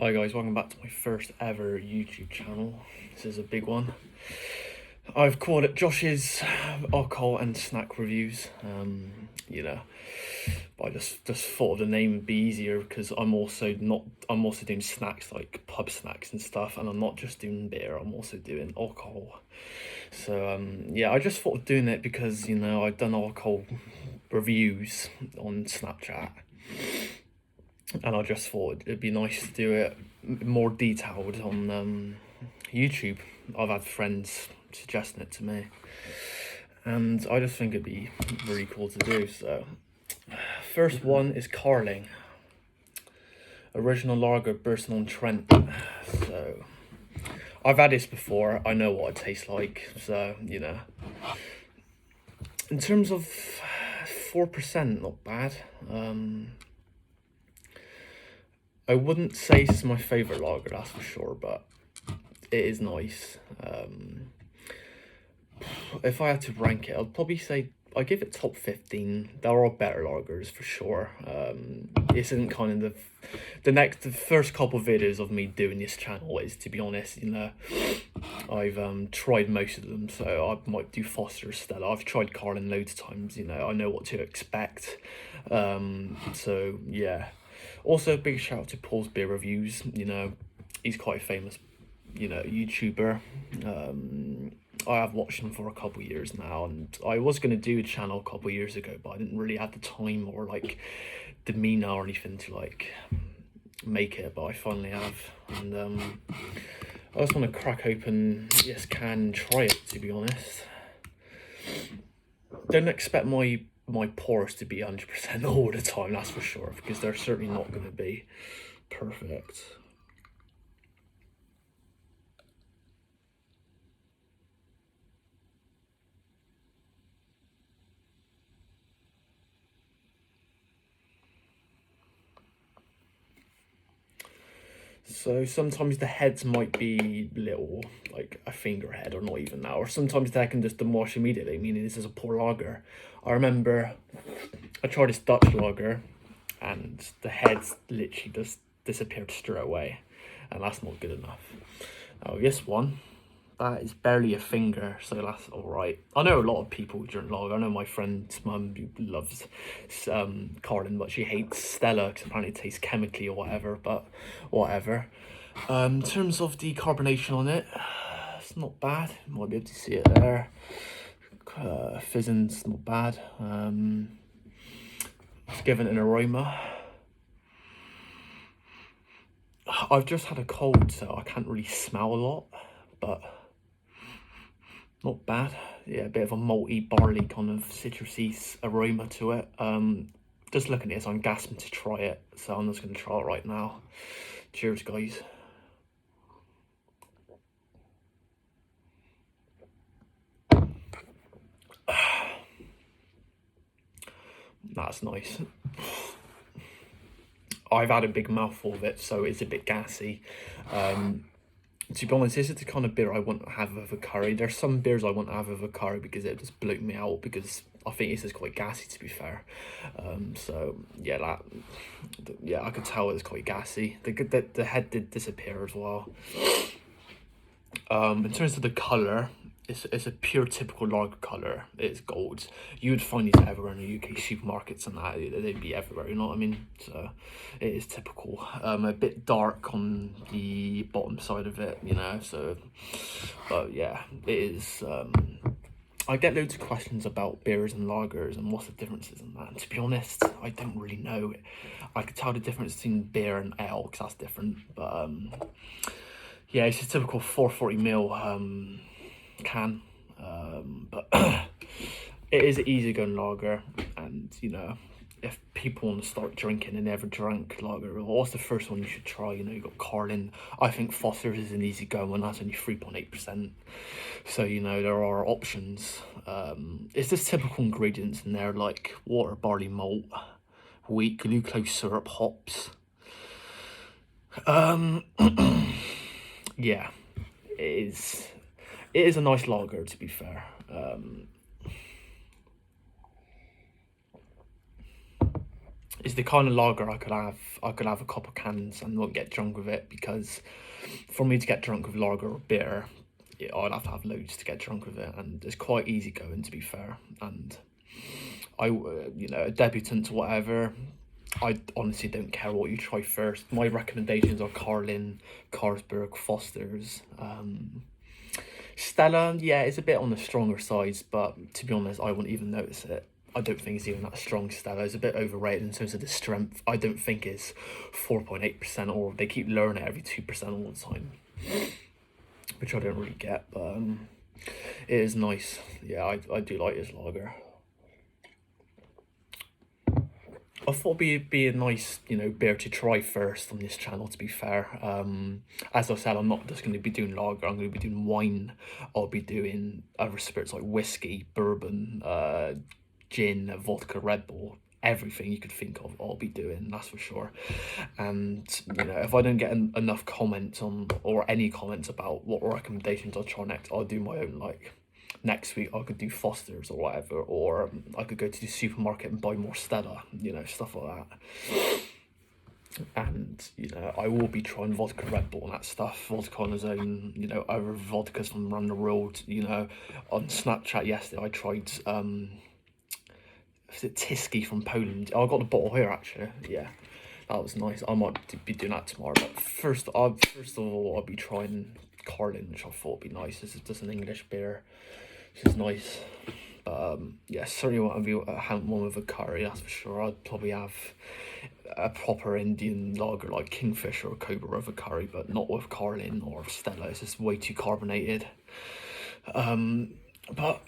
Hi guys, welcome back to my first ever YouTube channel. This is a big one. I've called it Josh's alcohol and snack reviews. But I just thought the name would be easier because I'm also doing snacks like pub snacks and stuff, and I'm not just doing beer, I'm also doing alcohol. So I just thought of doing it because I've done alcohol reviews on Snapchat. And I just thought it'd be nice to do it more detailed on YouTube. I've had friends suggesting it to me, and I just think it'd be really cool to do. So, first one is Carling Original Lager Bursting on Trent. So, I've had this before. I know what it tastes like. So, in terms of 4%, not bad. I wouldn't say this is my favourite lager, that's for sure, but it is nice. If I had to rank it, I'd probably say I give it top 15. There are better lagers for sure. This isn't kind of the first couple of videos of me doing this channel is, to be honest, I've tried most of them, so I might do Foster, Stella. I've tried Carling loads of times. I know what to expect. So yeah. Also, big shout out to Paul's Beer Reviews. He's quite a famous, YouTuber. I have watched him for a couple of years now, and I was going to do a channel a couple of years ago, but I didn't really have the time or demeanor or anything to make it, but I finally have. And I just want to crack open this can and try it, to be honest. Don't expect my pours to be 100% all the time, that's for sure, because they're certainly not going to be perfect. So sometimes the heads might be little, like a finger head, or not even that, or sometimes they can just demolish immediately, meaning this is a poor lager. I remember I tried this Dutch lager and the heads literally just disappeared straight away, and that's not good enough. Now this one, that is barely a finger, so that's all right. I know a lot of people drink lager. I know my friend's mum who loves Carling, but she hates Stella because apparently it tastes chemically or whatever, but whatever. In terms of the carbonation on it, it's not bad. You might be able to see it there. Fizzing's not bad. It's given an aroma. I've just had a cold, so I can't really smell a lot, but not bad. Yeah, a bit of a malty, barley kind of citrusy aroma to it. Just looking at this, I'm gasping to try it, so I'm just going to try it right now. Cheers, guys. That's nice. I've had a big mouthful of it, so it's a bit gassy. To be honest, this is the kind of beer I wouldn't have with a curry. There's some beers I wouldn't have with a curry because it just bloat me out, because I think this is quite gassy, to be fair. So yeah, I could tell it's quite gassy. The head did disappear as well. In terms of the colour, it's a pure typical lager colour. It's gold. You would find these everywhere in the UK supermarkets and that. They'd be everywhere, you know what I mean? So it is typical. A bit dark on the bottom side of it, so, but yeah, it is. I get loads of questions about beers and lagers and what's the differences in that. And to be honest, I don't really know. I could tell the difference between beer and ale because that's different, but yeah, it's a typical 440ml can, but it is an easygoing lager, and if people want to start drinking and never drank lager, what's the first one you should try? You got Carling. I think Foster's is an easygoing one. That's only 3.8%, so there are options. It's just typical ingredients in there, like water, barley malt, wheat, glucose syrup, hops. Yeah, it is a nice lager, to be fair. It's the kind of lager I could have a couple cans and not get drunk with it, because for me to get drunk with lager or beer, I'd have to have loads to get drunk with it, and it's quite easy going, to be fair. And you know, a debutant or whatever, I honestly don't care what you try first. My recommendations are Carlin, Carlsberg, Foster's. Stella, yeah, it's a bit on the stronger side, but to be honest, I wouldn't even notice it. I don't think it's even that strong. Stella is a bit overrated in terms of the strength. I don't think it's 4.8%, or they keep lowering it every 2% all the time, which I don't really get, but it is nice. Yeah, I do like this lager. I thought it'd be a nice, you know, beer to try first on this channel, to be fair. As I said, I'm not just going to be doing lager, I'm going to be doing wine. I'll be doing other spirits like whiskey, bourbon, gin, vodka, Red Bull. Everything you could think of, I'll be doing, that's for sure. And, you know, if I don't get enough comments on, or any comments about what recommendations I'll try next, I'll do my own, like, next week I could do Foster's or whatever, or I could go to the supermarket and buy more Stella, you know, stuff like that. And, you know, I will be trying vodka, Red Bull and that stuff, vodka on its own, you know, other vodkas from around the world. You know, on Snapchat yesterday I tried was it Tyskie from Poland? Oh, I got the bottle here actually. Yeah, that was nice. I might be doing that tomorrow. But first of all, I'll be trying Carlin, which I thought would be nice. This is just an English beer, which is nice. But yeah, certainly won't be one with a curry, that's for sure. I'd probably have a proper Indian lager like Kingfisher or Cobra with a curry, but not with Carlin or Stella. It's just way too carbonated. But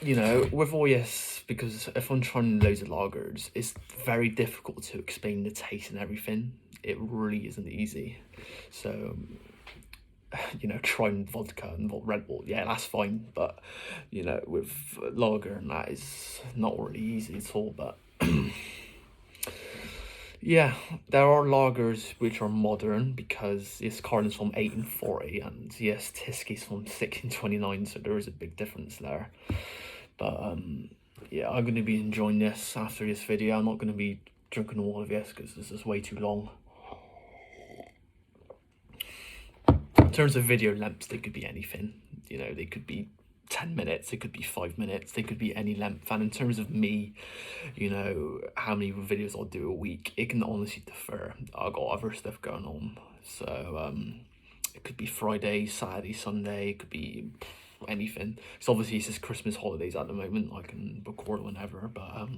you know, with all this, because if I'm trying loads of lagers, it's very difficult to explain the taste and everything. It really isn't easy. So, you know, trying vodka and Red Bull, yeah, that's fine. But, you know, with lager and that is not really easy at all. But, yeah, there are lagers which are modern, because yes, Carlin's from 1840 and yes, Tysky's from 1629, so there is a big difference there. But yeah, I'm going to be enjoying this after this video. I'm not going to be drinking all of this because this is way too long. In terms of video lengths, they could be anything. You know, they could be 10 minutes, they could be 5 minutes, they could be any length. And in terms of me, you know, how many videos I'll do a week, it can honestly differ. I've got other stuff going on. So it could be Friday, Saturday, Sunday, it could be anything. So obviously it's just Christmas holidays at the moment, I can record whenever, but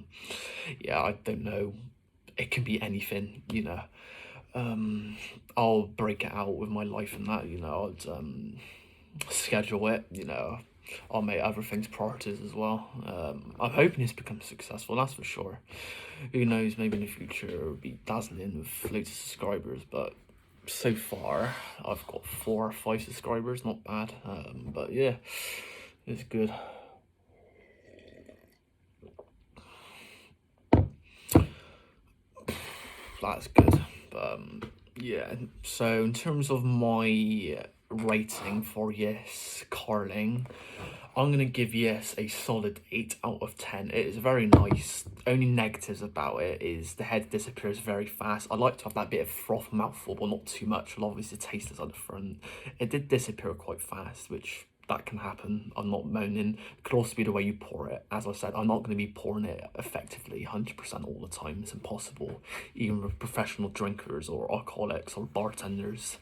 yeah, I don't know, it can be anything, you know. I'll break it out with my life and that, you know. I'd schedule it, you know. I'll make other things priorities as well. I'm hoping this becomes successful, that's for sure. Who knows, maybe in the future it'll be dazzling with loads of subscribers, but so far I've got 4 or 5 subscribers, not bad. But yeah, it's good. That's good. But yeah, so in terms of my rating for yes Carling, I'm gonna give yes a solid 8 out of 10. It is very nice. Only negatives about it is the head disappears very fast. I like to have that bit of froth mouthful, but not too much. I'll obviously taste this at the front. It did disappear quite fast, which that can happen. I'm not moaning. It could also be the way you pour it. As I said, I'm not going to be pouring it effectively 100% all the time. It's impossible. Even with professional drinkers or alcoholics or bartenders,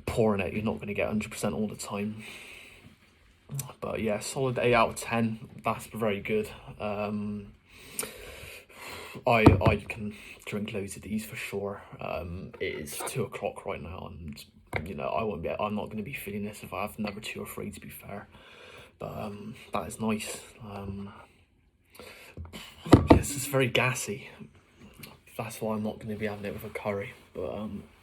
pouring it, you're not going to get 100% all the time. But yeah, solid 8 out of 10. That's very good. I can drink loads of these for sure. It is 2 o'clock right now, and you know, I'm not going to be feeling this if I have another 2 or 3, to be fair. But that is nice. Yes, it's very gassy. That's why I'm not going to be having it with a curry. But